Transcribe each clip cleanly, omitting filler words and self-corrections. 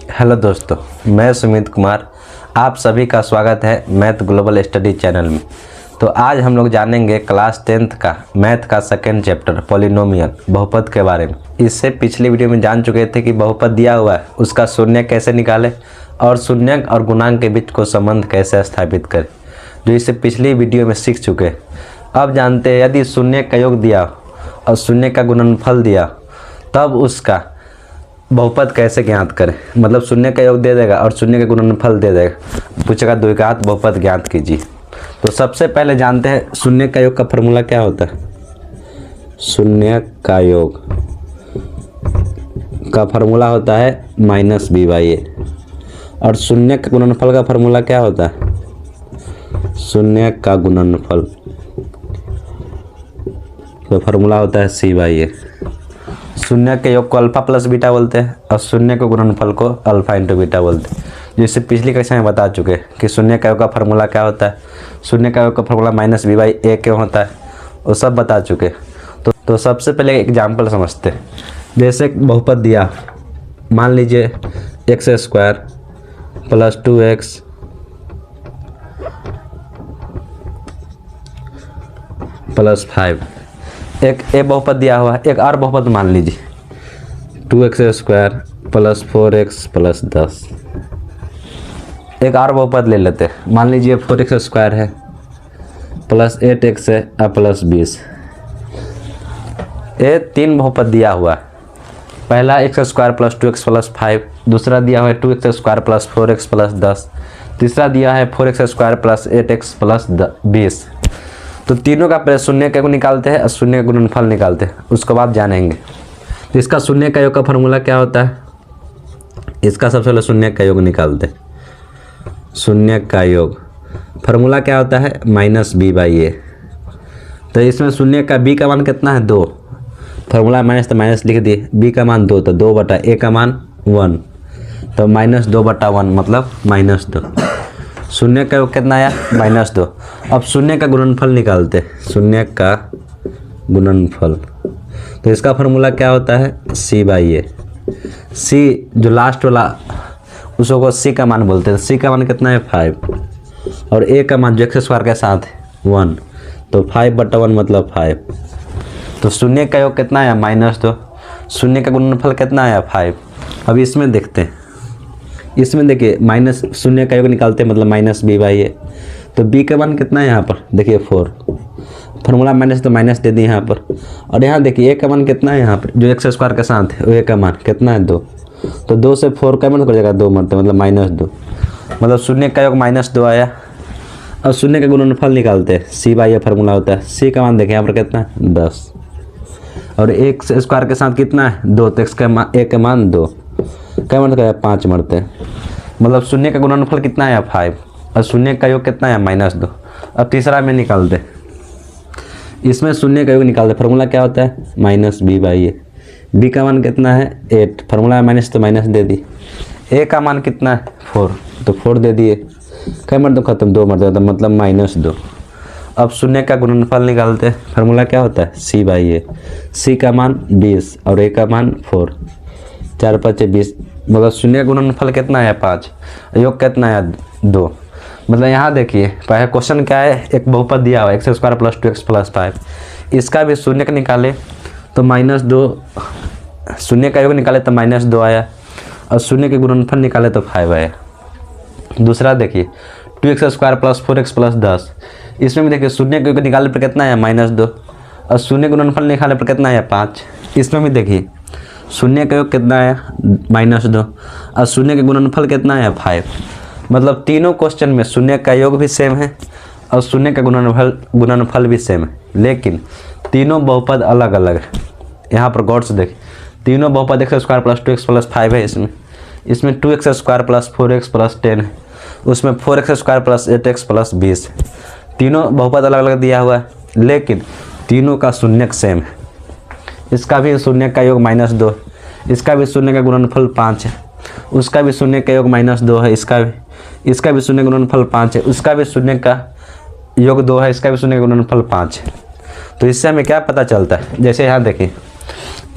Hello दोस्तों, मैं सुमित कुमार। आप सभी का स्वागत है मैथ ग्लोबल स्टडी चैनल में। तो आज हम लोग जानेंगे क्लास 10th का मैथ का सेकेंड चैप्टर पॉलिनोमियल बहुपद के बारे में। इससे पिछली वीडियो में जान चुके थे कि बहुपद दिया हुआ है उसका शून्य कैसे निकालें और शून्य और गुणांक के बीच को संबंध कैसे स्थापित करें, जो इससे पिछली वीडियो में सीख चुके हैं। अब जानते हैं यदि शून्य का योग दिया और शून्य का गुणनफल दिया तब उसका बहुपद कैसे ज्ञात करें। मतलब शून्य का योग दे देगा और शून्य का गुणनफल दे देगा, पूछेगा द्विघात बहुपद ज्ञात कीजिए। तो सबसे पहले जानते हैं शून्य का योग का फॉर्मूला क्या होता है। शून्य का योग का फॉर्मूला होता है -b/a और शून्य का गुणनफल का फॉर्मूला क्या होता है। शून्य का गुणनफल तो फॉर्मूला होता है c/a। शून्य के योग को अल्फा प्लस बीटा बोलते हैं और शून्य के गुणनफल को अल्फा इंटू बीटा बोलते हैं, जिससे पिछली कक्षा में बता चुके हैं कि शून्य का योग का फॉर्मूला क्या होता है, शून्य का योग का फॉर्मूला -b/a क्यों होता है, वो सब बता चुके हैं। तो सबसे पहले एग्जाम्पल समझते हैं। जैसे बहुपद दिया, मान लीजिए x² + 2x + 5। एक ए बहुपद दिया हुआ है। एक और बहुपद मान लीजिए 2x² + 4x + 10। एक और बहुपद ले लेते हैं। मान लीजिए 4x² है + 8x है + 20। ये तीन बहुपद दिया हुआ है। पहला x² + 2x + 5, दूसरा दिया हुआ है 2x² + 4x + 10, तीसरा दिया है 4x² + 8x + 20। तो तीनों का पहले शून्य का योग निकालते हैं और शून्य का गुणनफल निकालते हैं, उसके बाद जानेंगे। तो इसका शून्य का योग का फॉर्मूला क्या होता है। इसका सबसे पहले शून्य का योग निकालते हैं। शून्य का योग फॉर्मूला क्या होता है -b/a। तो इसमें शून्य का b का मान कितना है 2, फॉर्मूला माइनस तो माइनस लिख दिए। b का मान 2 तो 2/a का मान 1, तो -2/1 मतलब -2। शून्य का योग कितना आया -2। अब शून्य का गुणनफल निकालते हैं। शून्य का गुणनफल तो इसका फॉर्मूला क्या होता है c/a। c जो लास्ट वाला उसको c का मान बोलते हैं। c का मान कितना है 5 और a का मान जो x² के साथ है 1, तो 5/1 मतलब 5। तो शून्य का योग कितना आया -2, शून्य का गुणनफल कितना आया 5। अब इसमें देखते हैं। इसमें देखिए माइनस शून्य का योग निकालते हैं मतलब -b/a। तो b का मान कितना है यहाँ पर देखिए 4, फॉर्मूला माइनस तो माइनस दे दी यहाँ पर। और यहाँ देखिए a का मान कितना है यहाँ पर जो x² के साथ है, a का मान कितना है 2, तो 2 से 4 का मान कर जाएगा 2 मरते मतलब -2, मतलब शून्य का योग -2 आया। अब शून्य का गुणनफल निकालते हैं। c/a फॉर्मूला होता है। c का मान देखिए यहाँ पर कितना है 10 और x² के साथ कितना है 2, तो a का मान 2 क्या मतलब 5 मरते हैं, मतलब शून्य का गुणनफल कितना है 5 और शून्य का योग कितना है -2। अब तीसरा में निकालते, इसमें शून्य का योग निकालते। फॉर्मूला क्या होता है -b/a। b का मान कितना है 8, फॉर्मूला माइनस तो माइनस दे दी। a का मान कितना है 4, तो 4 दे दिए। क्या मरते खत्म 2 मरते मतलब -2। अब शून्य का गुणनफल निकालते। फार्मूला क्या होता है c/a। c का मान 20 और a का मान 4, 4 × 5 = 20, मतलब शून्य का गुणनफल कितना है 5, योग कितना है 2। मतलब यहाँ देखिए पहले क्वेश्चन क्या है, एक बहुपद दिया हुआ x² + 2x + 5, इसका भी शून्य का निकाले तो -2, शून्य का योग निकाले तो -2 आया और शून्य के गुणनफल निकाले तो 5 आया। दूसरा देखिए 2x² + 4x + 10, इसमें भी देखिए शून्य के योग निकालने पर कितना है -2 और शून्य गुणनफल निकालने पर कितना है 5। इसमें भी देखिए शून्य का योग कितना है -2 और शून्य का गुणनफल कितना है 5। मतलब तीनों क्वेश्चन में शून्य का योग भी सेम है और शून्य का गुणनफल भी सेम है, लेकिन तीनों बहुपद अलग अलग है। यहाँ पर गौर से देखिए तीनों बहुपद x² + 2x + 5 है। इसमें 2x² + 4x + 10 है, उसमें 4x² + 8x + 20। तीनों बहुपद अलग अलग दिया हुआ है, लेकिन तीनों का शून्य सेम है। इसका भी शून्य का योग -2, इसका भी शून्य का गुणनफल 5 है, उसका भी शून्य का योग -2 है, इसका भी शून्य का गुणनफल 5 है, उसका भी शून्य का योग 2 है, इसका भी शून्य का गुणनफल 5 है। तो इससे हमें क्या पता चलता है, जैसे यहाँ देखिए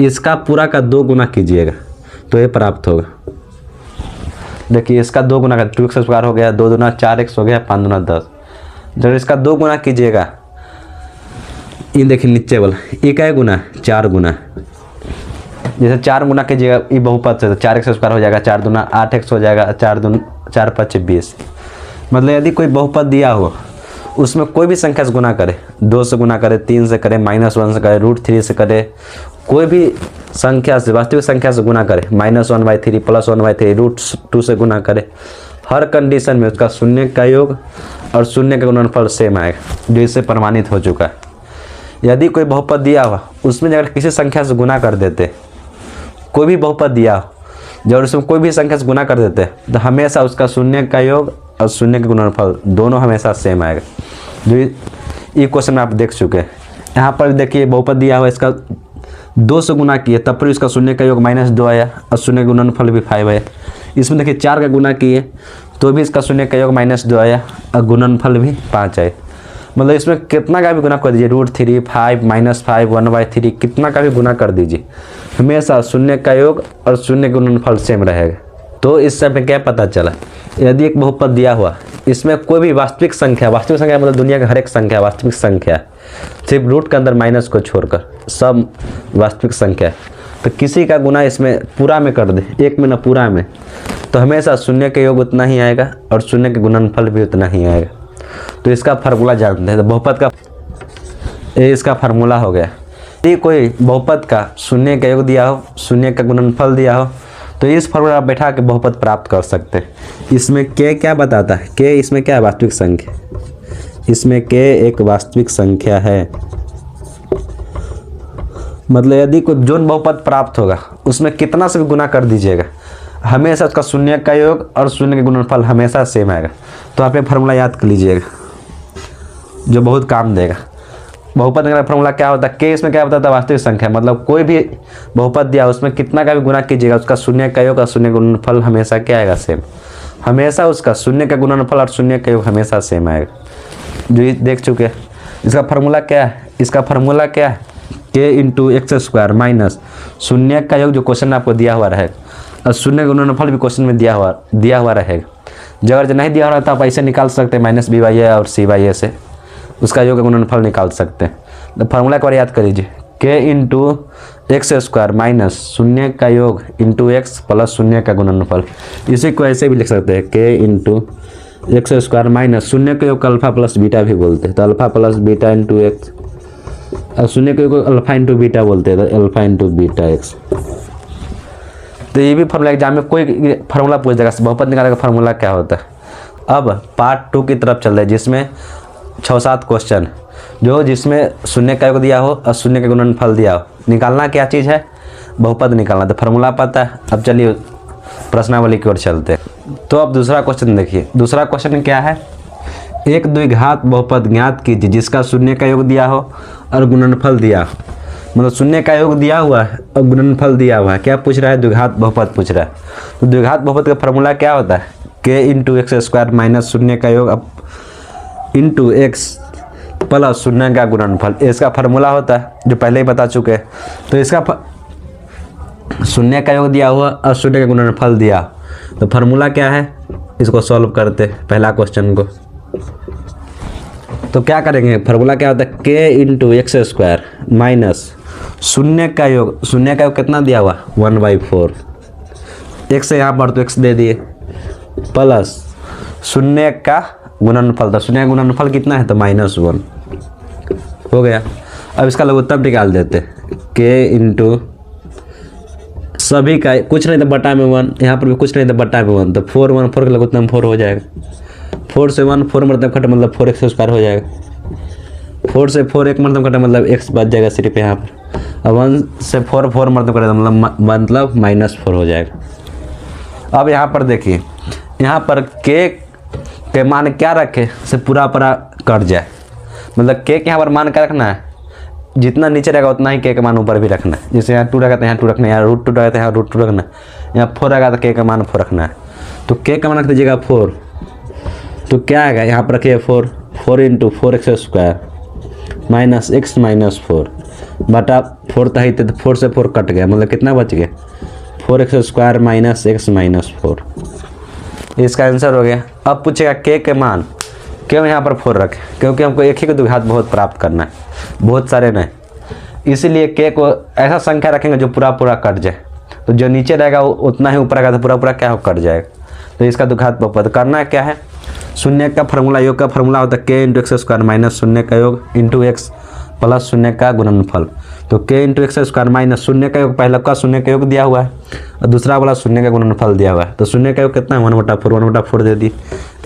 इसका पूरा का 2 गुना कीजिएगा तो ये प्राप्त होगा। देखिए इसका 2 गुना कर 2x स्क्वायर हो गया, 2 दूना 4x हो गया, 5 दूना 10। जब इसका 2 गुना कीजिएगा, ये देखिए नीचे वाला, ये क्या गुना 4 गुना, जैसे 4 गुना कीजिएगा ये बहुपद से तो 4x स्क्वायर हो जाएगा, 4 दूना 8x हो जाएगा, 4 5 20। मतलब यदि कोई बहुपद दिया हो उसमें कोई भी संख्या से गुना करे, 2 से गुना करे, 3 से करे, -1 से करे, √3 से करे, कोई भी संख्या से वास्तविक संख्या से गुना करे, -1/3 +1/3 √2 से गुना करे, हर कंडीशन में उसका शून्य का योग और शून्य का गुणनफल सेम आएगा, जो इससे प्रमाणित हो चुका है। यदि कोई बहुपद दिया हुआ उसमें अगर किसी संख्या से गुना कर देते, कोई भी बहुपद दिया हो जब उसमें कोई भी संख्या से गुना कर देते तो हमेशा उसका शून्य का योग और शून्य का गुणनफल दोनों हमेशा सेम आएगा, जो ये क्वेश्चन में आप देख चुके हैं। यहाँ पर देखिए बहुपद दिया हुआ, इसका 2 से गुना किए तब पर इसका शून्य का योग -2 आया और शून्य का गुणनफल भी 5 आया। इसमें देखिए 4 का गुना किए तो भी इसका शून्य का योग -2 आया और गुणनफल भी 5 आए। मतलब इसमें कितना का भी गुना कर दीजिए, √3 5 -5 1/3 कितना का भी गुना कर दीजिए, हमेशा शून्य का योग और शून्य का गुणनफल सेम रहेगा। तो इससे हमें क्या पता चला, यदि एक बहुपद दिया हुआ इसमें कोई भी वास्तविक संख्या मतलब दुनिया का हर एक संख्या वास्तविक संख्या, सिर्फ रूट के अंदर माइनस को छोड़कर सब वास्तविक संख्या, तो किसी का गुना इसमें पूरा में कर दे, एक में न पूरा में, तो हमेशा शून्य का योग उतना ही आएगा और शून्य के गुणनफल भी उतना ही आएगा। तो इसका फार्मूला जानते हैं, तो बहुपद का ये इसका फार्मूला हो गया। यदि कोई बहुपद का शून्य का योग दिया हो, शून्य का गुणनफल दिया हो, तो इस फार्मूला बैठा के बहुपद प्राप्त कर सकते हैं। इसमें के क्या बताता है, के इसमें क्या है वास्तविक संख्या, इसमें के एक वास्तविक संख्या है। मतलब यदि कोई जो बहुपद प्राप्त होगा उसमें कितना से भी गुना कर दीजिएगा, हमेशा उसका शून्य का योग और शून्य का गुणनफल हमेशा सेम आएगा। तो आप ये फार्मूला याद कर लीजिएगा जो बहुत काम देगा। बहुपद का फार्मूला क्या होता है, के इसमें क्या बताता है वास्तविक संख्या, मतलब कोई भी बहुपद दिया उसमें कितना का भी गुना कीजिएगा उसका शून्य का योग और शून्य का गुणनफल हमेशा क्या आएगा सेम, हमेशा उसका शून्य का गुणनफल और शून्य का योग हमेशा सेम आएगा, जो ये देख चुके हैं। इसका फार्मूला क्या है, इसका फार्मूला क्या है, के इंटू एक्स स्क्वायर माइनस शून्य का योग जो क्वेश्चन में आपको दिया हुआ रहेगा और शून्य का गुणनफल भी क्वेश्चन में दिया हुआ रहेगा। जो अगर नहीं दिया हो रहा तो आप ऐसे निकाल सकते हैं -b/a और c/a से उसका योग गुणनफल निकाल सकते हैं। तो फार्मूला एक बार याद कर लीजिए, के इंटू एक्स स्क्वायर माइनस शून्य का योग इंटू एक्स प्लस शून्य का गुणनफल। इसी को ऐसे भी लिख सकते हैं, के इंटू एक्स स्क्वायर माइनस शून्य का योग अल्फा प्लस बीटा भी बोलते हैं, तो alpha plus beta into x, और शून्य का योग अल्फा इंटू बीटा बोलते हैं, तो अल्फा इंटू बीटा एक्स। तो ये भी फार्मूला एग्जाम में कोई फार्मूला पूछ देगा, बहुपद निकालने का फार्मूला क्या होता है। अब पार्ट 2 की तरफ चल रहे हैं जिसमें 6-7 क्वेश्चन जो जिसमें शून्य का योग दिया हो और शून्य का गुणनफल दिया हो, निकालना क्या चीज़ है, बहुपद निकालना। तो फार्मूला पता है। अब चलिए प्रश्नावली की ओर चलते हैं। तो अब दूसरा क्वेश्चन देखिए, दूसरा क्वेश्चन क्या है, एक द्विघात बहुपद ज्ञात कीजिए जिसका शून्य का योग दिया हो और गुणनफल दिया हो। मतलब शून्य का योग दिया हुआ है और गुणनफल दिया हुआ है, क्या पूछ रहा है, द्विघात बहुपद पूछ रहा है। तो द्विघात बहुपद का फार्मूला क्या होता है, के इंटू एक्स स्क्वायर माइनस शून्य का योग इंटू एक्स प्लस शून्य का गुणनफल, इसका फार्मूला होता है जो पहले ही बता चुके हैं। तो इसका शून्य का योग दिया हुआ और शून्य का गुणनफल दिया, तो फार्मूला क्या है, इसको सॉल्व करते पहला क्वेश्चन को। तो क्या करेंगे, फार्मूला क्या होता है, के इंटू एक्स स्क्वायर माइनस शून्य का योग कितना दिया हुआ 1/4, एक्स यहाँ पर तो एक्स दे दिए, प्लस शून्य का गुणनफल, तो शून्य का गुणनफल कितना है, तो -1 हो गया। अब इसका लघुत्तम निकाल देते, के इंटू सभी का कुछ नहीं तो बटा में 1, यहाँ पर भी कुछ नहीं तो बटा में 1, तो 4 1 4 का लघुत्तम 4 हो जाएगा। 4 से 1 4 मतलब कटे मतलब 4x स्क्वायर हो जाएगा। 4 से 4 1 मतलब कटे मतलब x बच जाएगा सिर्फ यहाँ पर, और 1 से 4 4 मतलब कटे मतलब -4 हो जाएगा। अब यहाँ पर देखिए, यहाँ पर के मान क्या रखे से पूरा कट जाए, मतलब के यहाँ पर मान क्या रखना है, जितना नीचे रहेगा उतना ही के का मान ऊपर भी रखना है। जैसे यहाँ 2 रहेगा तो यहाँ 2 रखना है, यहाँ √2 रहेगा तो यहाँ √2 रखना है, यहाँ 4 रहेगा तो के का मान 4 रखना है। तो के का मान रख दीजिएगा 4, तो क्या आएगा, यहाँ पर रखिए 4 into 4x square minus x minus 4 बटा 4 था ही, तो 4 से 4 कट गया, मतलब कितना बच गया 4x square minus x minus 4। इसका आंसर हो गया। अब पूछेगा के के मान क्यों यहाँ पर 4 रखें, क्योंकि हमको एक ही को द्विघात बहुत प्राप्त करना है, बहुत सारे नहीं, इसीलिए के को ऐसा संख्या रखेंगे जो पूरा पूरा कट जाए, तो जो नीचे रहेगा वो उतना ही ऊपर आएगा, तो पूरा पूरा क्या हो कट जाएगा। तो इसका द्विघात बहुपद करना है क्या है, शून्य का फॉर्मूला, योग का फॉर्मूला होता है के इंटू एक्स स्क्वायर माइनस शून्य का योग इंटू एक्स प्लस शून्य का गुणनफल। तो के इंटू एक्स स्क्वायर माइनस शून्य का योग, पहला का शून्य का योग दिया हुआ है और दूसरा वाला शून्य का गुणनफल दिया हुआ है। तो शून्य का योग कितना है 1/4 दे दी,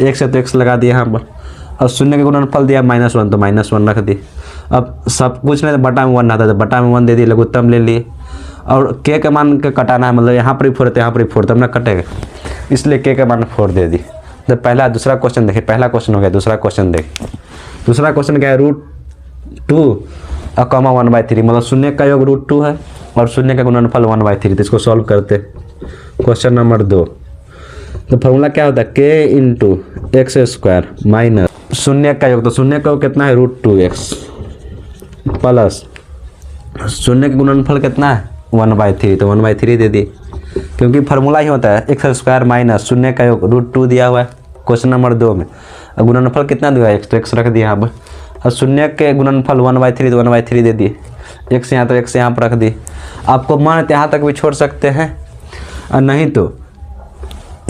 एक से तो एक्स लगा दिया यहाँ पर, और शून्य का गुणनफल दिया -1 तो -1 रख दी। अब सब कुछ नहीं, बटा में 1 आता है तो बटा में 1 दे दी, लघुत्तम ले लिए। और के का मान के कटाना है, मतलब यहाँ पर भी 4 है तो यहाँ पर भी 4, तब ना कटेगा, इसलिए के का मान 4 दे दी। तो पहला दूसरा क्वेश्चन देखिए, पहला क्वेश्चन हो गया, दूसरा क्वेश्चन देखिए। दूसरा क्वेश्चन क्या है, √2 और कॉमा 1/3, मतलब शून्य का योग √2 है और शून्य का गुणनफल 1/3। तो इसको सॉल्व करते क्वेश्चन नंबर 2। तो फॉर्मूला क्या होता है, के इंटू एक्स स्क्वायर माइनस शून्य का योग, तो शून्य का योग कितना है √2x प्लस शून्य का गुणनफल कितना है 1/3, तो 1/3 दे दी, क्योंकि फार्मूला ही होता है एक्स स्क्वायर माइनस शून्य का योग √2 दिया हुआ है क्वेश्चन नंबर 2 में, और गुणनफल कितना दिया है एक्स, तो एक्स रख दिया यहाँ पर, और शून्य के गुणनफल 1/3 तो 1/3 दे दिए, एक्स यहाँ तो एक्स यहाँ पर रख दी। आपको मान यहाँ तक भी छोड़ सकते हैं, और नहीं तो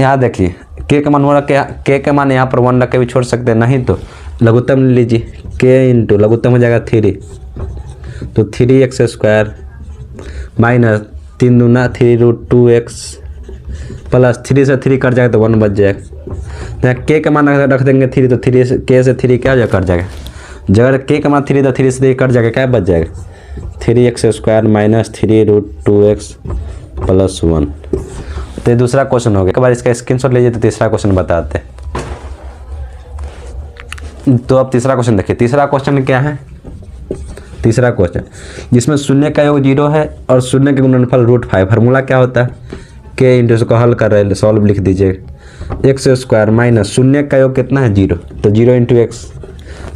यहाँ देखिए के का मान 1 के का मान यहाँ पर 1 रख के भी छोड़ सकते हैं, नहीं तो लघुत्तम ले लीजिए, के इंटू लघुत्तम हो जाएगा 3, तो 3x स्क्वायर माइनस 3 दूना 3√2x प्लस 3 से 3 कट जाएगा तो 1 बच जाएगा। तो के का मान रख देंगे 3, तो 3 के से 3 क्या हो जाएगा, कट जाएगा। अगर के का मान 3 तो 3 से 3 कट जाएगा, क्या बच जाएगा 3x square minus 3√2x plus 1। तो ये दूसरा क्वेश्चन हो गया। एक बार इसका स्क्रीनशॉट लीजिए, तो तीसरा क्वेश्चन बताते हैं। तो अब तीसरा क्वेश्चन देखिए, तीसरा क्वेश्चन क्या है, तीसरा क्वेश्चन जिसमें शून्य का योग 0 है और शून्य के गुणनफल √5। फार्मूला क्या होता है, के इंटू इसको हल कर रहे हैं, सॉल्व लिख दीजिए, एक्स स्क्वायर माइनस शून्य का योग कितना है 0, तो 0 इंटू एक्स,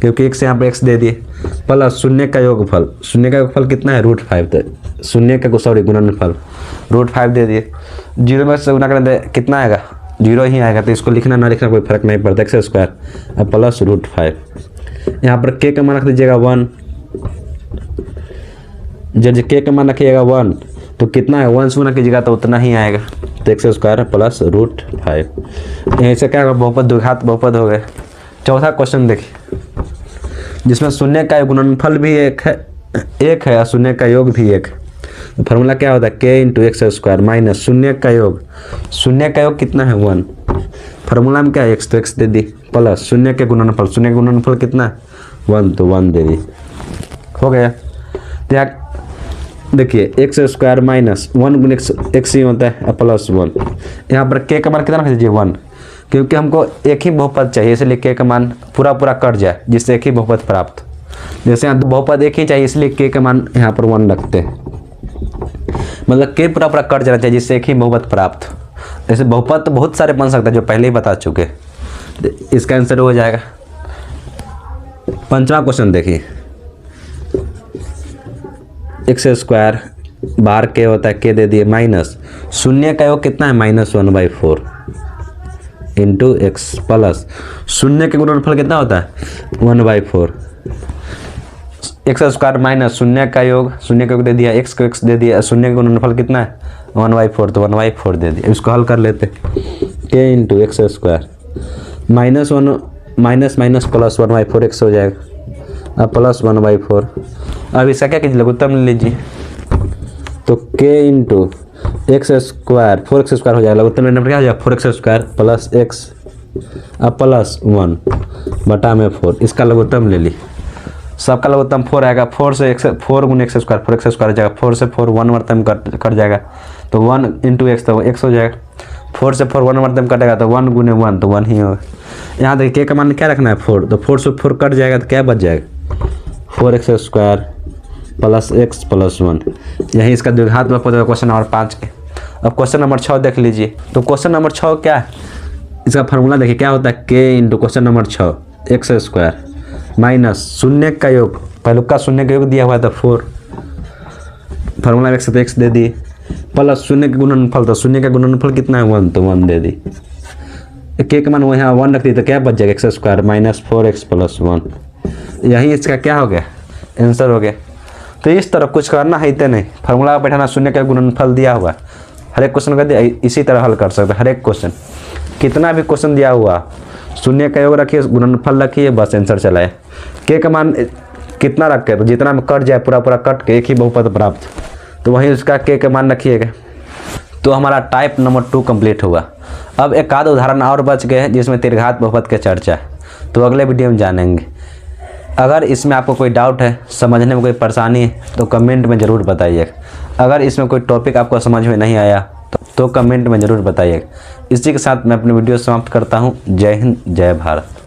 क्योंकि एक्स यहाँ पर एक्स दे दिए, प्लस शून्य का योगफल, शून्य का योगफल कितना है √5, तो शून्य का सॉरी गुणनफल √5 दे दिए। 0 में से गुना करें कितना आएगा, 0 ही आएगा, तो इसको लिखना ना लिखना कोई फर्क नहीं पड़ता, एक्स स्क्वायर प्लस √5। यहाँ पर के का मान रख दीजिएगा 1, जब के का मान रखिएगा 1 तो कितना है 1 से गुना कीजिएगा तो उतना ही आएगा, तो एक्स स्क्वायर प्लस √5। यहीं से क्या होगा, बहुपद द्विघात बहुपद हो गए। चौथा क्वेश्चन देखिए, जिसमें शून्य का गुणनफल भी एक है और शून्य का योग भी एक है। फार्मूला क्या होता है, के इंटू एक्स स्क्वायर माइनस शून्य का योग, शून्य का योग कितना है 1, फार्मूला में क्या है एक्स, तो एक्स दे दी, प्लस शून्य के गुणनफल, शून्य का गुणनफल कितना है 1, तो 1 दे दी, हो गया। तो यहाँ देखिए एक्स स्क्वायर माइनस 1 गुण एक्स ही होता है प्लस 1। यहाँ पर के का मान कितना रख दीजिए 1, क्योंकि हमको एक ही बहुपद चाहिए, इसलिए के का मान पूरा पूरा कट जाए, जिससे एक ही बहुपद प्राप्त। जैसे यहाँ बहुपद एक ही चाहिए, इसलिए के का मान यहाँ पर 1 रखते हैं, मतलब के पूरा पूरा कट जाना चाहिए, जिससे एक ही बहुपद प्राप्त। जैसे बहुपद तो बहुत सारे बन सकते हैं, जो पहले ही बता चुके, इसका आंसर हो जाएगा। पंचवा क्वेश्चन देखिए, एक्स स्क्वायर बार के होता है, के दे दिए माइनस शून्य का योग कितना है -1/4 इंटू एक्स प्लस शून्य के गुणनफल कितना होता है 1/4, एक्स स्क्वायर माइनस शून्य का योग, शून्य का योग दे दिया, एक्स को एक्स दे दिया, शून्य का गुणनफल कितना है 1/4, तो 1/4 दे दिया। इसको हल कर लेते, के into x square -1 minus minus plus 1/4 x हो जाएगा, अब प्लस 1/4। अब इसका क्या कीजिए, लघुत्तम ले लीजिए, तो के into x square 4x square हो जाएगा, लघुत्तम लेने पर क्या हो जाएगा 4x स्क्वायर प्लस एक्स, अब प्लस 1 बटा में 4, इसका लघुत्तम ले ली, सबका लघुत्तम 4 आएगा, 4 से x 4 गुना एक्स स्क्वायर 4x स्क्वायर हो जाएगा, 4 से 4 1 वर्तम कट जाएगा, तो 1 इंटू एक्स तो x हो जाएगा, 4 से 4 1 वर्तम कटेगा तो 1 गुने 1 तो 1 ही होगा। यहाँ देखिए के का मान क्या रखना है 4, तो 4 से 4 कट जाएगा तो क्या बच जाएगा 4x square plus x plus 1। यही इसका द्विघात बहुपद है क्वेश्चन नंबर 5 के। अब क्वेश्चन नंबर 6 देख लीजिए, तो क्वेश्चन नंबर 6 क्या है, इसका फार्मूला देखिए क्या होता है, के into question number 6 x square minus शून्य का योग, पहले का शून्य का योग दिया हुआ था 4, फार्मूला एक्स तो एक्स दे दी, प्लस शून्य का गुणनफल, तो शून्य का गुणनफल कितना है 1, तो 1 दे दी। के का मान वो यहाँ 1 रख दी तो क्या बच जाएगा x square minus 4x plus 1। यही इसका क्या हो गया आंसर हो गया। तो इस तरफ कुछ करना है इतने नहीं, फार्मूला बैठाना, शून्य का गुणनफल दिया हुआ हर एक क्वेश्चन का दिया, इसी तरह हल कर सकते हैं हर एक क्वेश्चन। कितना भी क्वेश्चन दिया हुआ शून्य का योग रखिए, गुणनफल रखिए, बस आंसर चलाए। के का मान कितना रख के तो जितना में कट जाए पूरा पूरा कट के एक ही बहुपद प्राप्त, तो वहीं उसका के का मान रखिएगा। तो हमारा टाइप नंबर 2 कंप्लीट हुआ। अब एक आध उदाहरण और बच गए हैं जिसमें त्रिघात बहुपद की चर्चा है, तो अगले वीडियो में जानेंगे। अगर इसमें आपको कोई डाउट है, समझने में कोई परेशानी है तो कमेंट में ज़रूर बताइएगा। अगर इसमें कोई टॉपिक आपको समझ में नहीं आया तो कमेंट में ज़रूर बताइएगा। इसी के साथ मैं अपनी वीडियो समाप्त करता हूँ। जय हिंद, जय भारत।